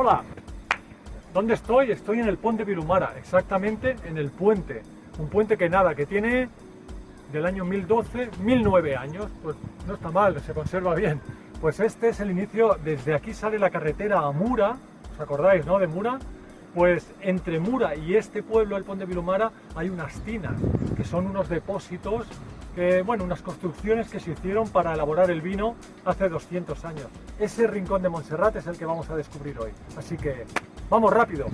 Hola, ¿dónde estoy? Estoy en el Pont de Vilomara, exactamente en el puente. Un puente que tiene del año 1012, 1009 años, pues no está mal, se conserva bien. Pues este es el inicio, desde aquí sale la carretera a Mura, ¿os acordáis, no? De Mura. Pues entre Mura y este pueblo, el Pont de Vilomara, hay unas tinas, que son unos depósitos, unas construcciones que se hicieron para elaborar el vino hace 200 años. Ese rincón de Montserrat es el que vamos a descubrir hoy. Así que, ¡vamos rápido!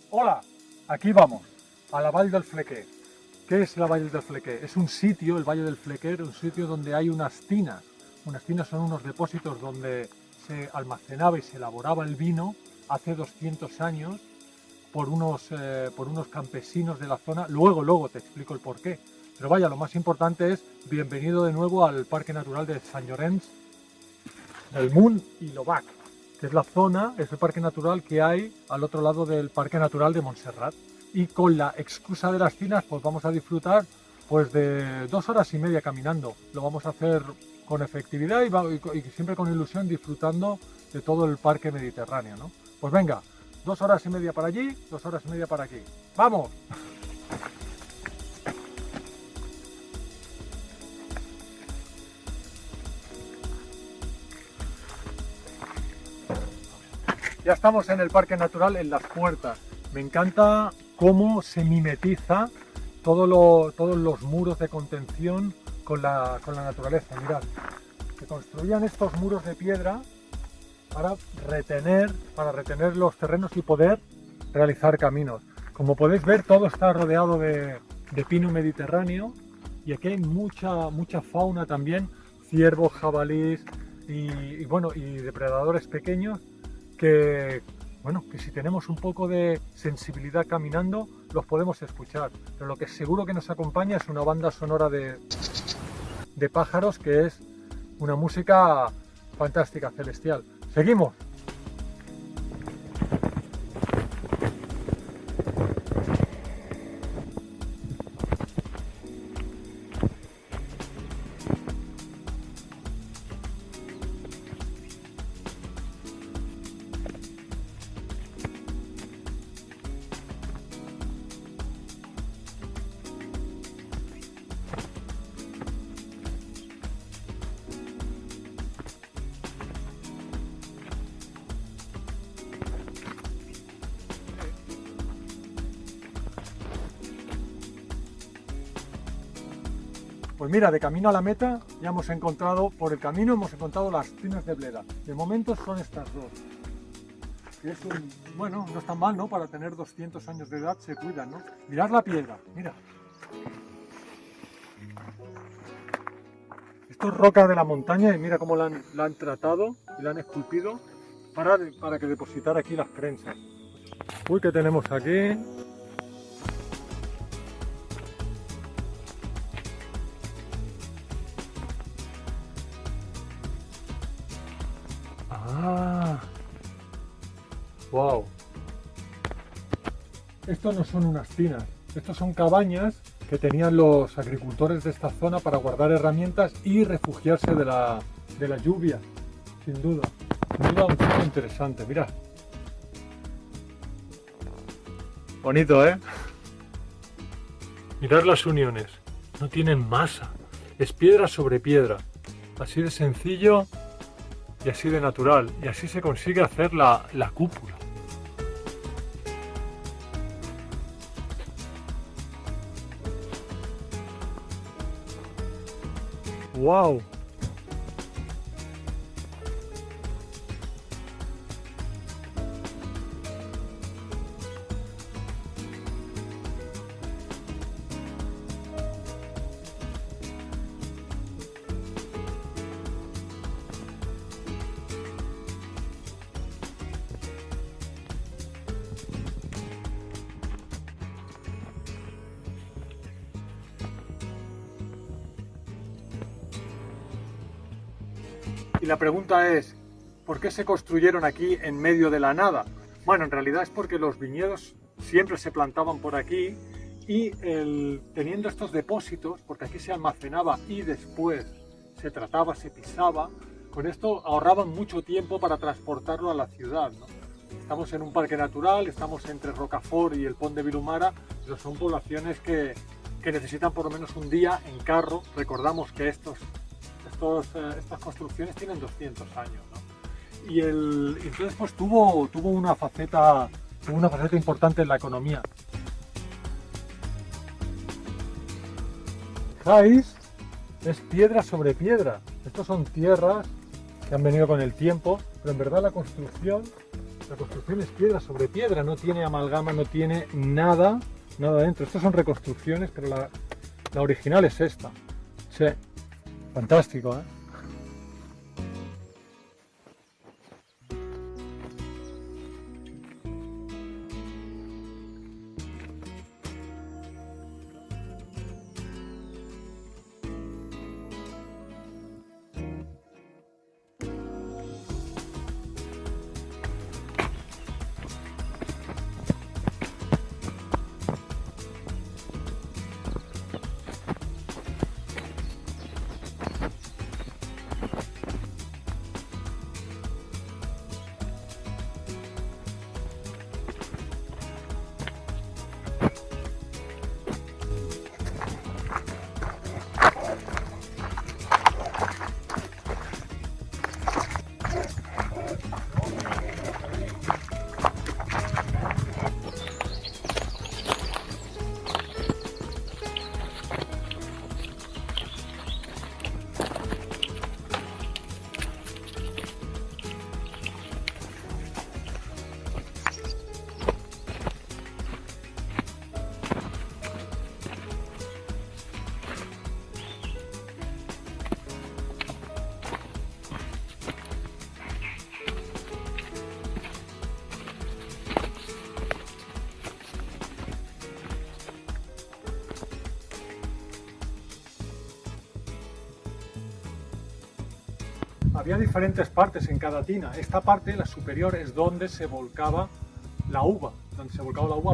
Hola, aquí vamos, a la Vall del Flequer. ¿Qué es la Vall del Flequer? Es un sitio, el Valle del Flequer, un sitio donde hay unas tinas. Unas tinas son unos depósitos donde se almacenaba y se elaboraba el vino hace 200 años por unos campesinos de la zona. Luego te explico el porqué. Pero vaya, lo más importante es bienvenido de nuevo al Parque Natural de Sant Llorenç del Munt i l'Obac, que es la zona, es el parque natural que hay al otro lado del Parque Natural de Montserrat. Y con la excusa de las tinas, pues vamos a disfrutar pues de 2 horas y media caminando. Lo vamos a hacer con efectividad y siempre con ilusión, disfrutando de todo el parque mediterráneo, ¿no? Pues venga, 2 horas y media para allí, 2 horas y media para aquí. ¡Vamos! Ya estamos en el Parque Natural, en las puertas. Me encanta cómo se mimetiza todos los muros de contención con la naturaleza. Mirad, se construían estos muros de piedra para retener los terrenos y poder realizar caminos. Como podéis ver, todo está rodeado de pino mediterráneo y aquí hay mucha fauna también, ciervos, jabalíes y depredadores pequeños que si tenemos un poco de sensibilidad caminando, los podemos escuchar. Pero lo que seguro que nos acompaña es una banda sonora de pájaros, que es una música fantástica, celestial. ¡Seguimos! Pues mira, de camino a la meta ya hemos encontrado las tinas de Bleda. De momento son estas dos. Que es no está mal, ¿no? Para tener 200 años de edad se cuidan, ¿no? Mirad la piedra, mira. Esto es roca de la montaña y mira cómo la han tratado y la han esculpido para que depositar aquí las creencias. Uy, ¿qué tenemos aquí? ¡Ah! ¡Wow! Estos no son unas tinas, estos son cabañas que tenían los agricultores de esta zona para guardar herramientas y refugiarse de la lluvia, sin duda. Sin duda un sitio interesante, mirad. Bonito, ¿eh? Mirad las uniones, no tienen masa, es piedra sobre piedra, así de sencillo y así de natural, y así se consigue hacer la cúpula. ¡Wow! la pregunta es, ¿por qué se construyeron aquí en medio de la nada? Bueno, en realidad es porque los viñedos siempre se plantaban por aquí y teniendo estos depósitos, porque aquí se almacenaba y después se trataba, se pisaba, con esto ahorraban mucho tiempo para transportarlo a la ciudad, ¿no? Estamos en un parque natural, estamos entre Rocafort y el Pont de Vilumara, pero son poblaciones que necesitan por lo menos un día en carro. Recordamos que estas construcciones tienen 200 años, ¿no? Y entonces pues tuvo una faceta importante en la economía. Fijáis, es piedra sobre piedra. Estos son tierras que han venido con el tiempo, pero en verdad la construcción es piedra sobre piedra, no tiene amalgama, no tiene nada dentro. Estas son reconstrucciones, pero la original es esta. Sí, fantástico, ¿eh? Había diferentes partes en cada tina. Esta parte, la superior, es donde se volcaba la uva,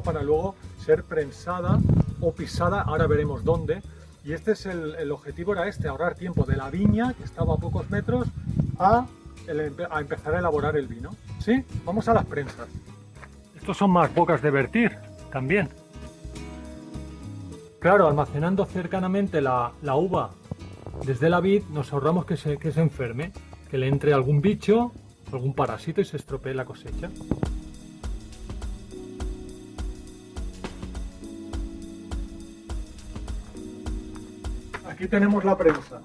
para luego ser prensada o pisada, ahora veremos dónde. Y este es el objetivo, era ahorrar tiempo de la viña, que estaba a pocos metros, a empezar a elaborar el vino. ¿Sí? Vamos a las prensas. Estos son más bocas de vertir, también. Claro, almacenando cercanamente la uva desde la vid, nos ahorramos que se enferme, que le entre algún bicho, algún parásito y se estropee la cosecha. Aquí tenemos la prensa.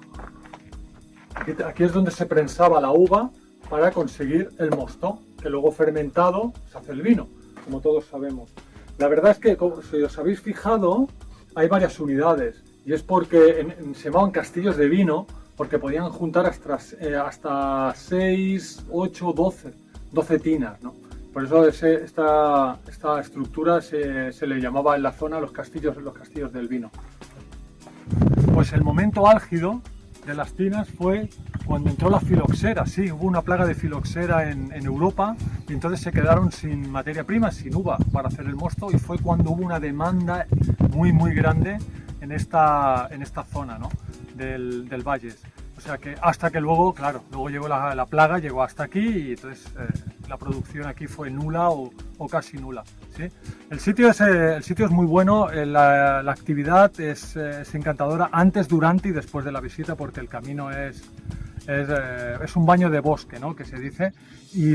Aquí es donde se prensaba la uva para conseguir el mosto, que luego fermentado se hace el vino, como todos sabemos. La verdad es que, si os habéis fijado, hay varias unidades. Y es porque se llamaban castillos de vino, porque podían juntar hasta 6, 8, 12 tinas, ¿no? Por eso esta estructura se le llamaba en la zona los castillos del vino. Pues el momento álgido de las tinas fue cuando entró la filoxera. Sí, hubo una plaga de filoxera en Europa y entonces se quedaron sin materia prima, sin uva para hacer el mosto, y fue cuando hubo una demanda muy grande en esta zona, ¿no? del Valles. O sea que hasta que luego, claro, luego llegó la plaga, llegó hasta aquí y entonces la producción aquí fue nula o casi nula, ¿sí? El sitio es muy bueno, la actividad es encantadora antes, durante y después de la visita, porque el camino es un baño de bosque, ¿no? Que se dice, y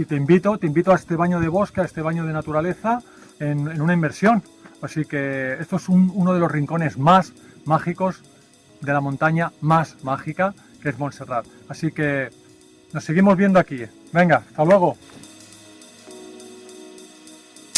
te invito a este baño de bosque, a este baño de naturaleza en una inmersión. Así que esto es uno de los rincones más mágicos de la montaña más mágica, que es Montserrat. Así que nos seguimos viendo aquí. Venga, hasta luego.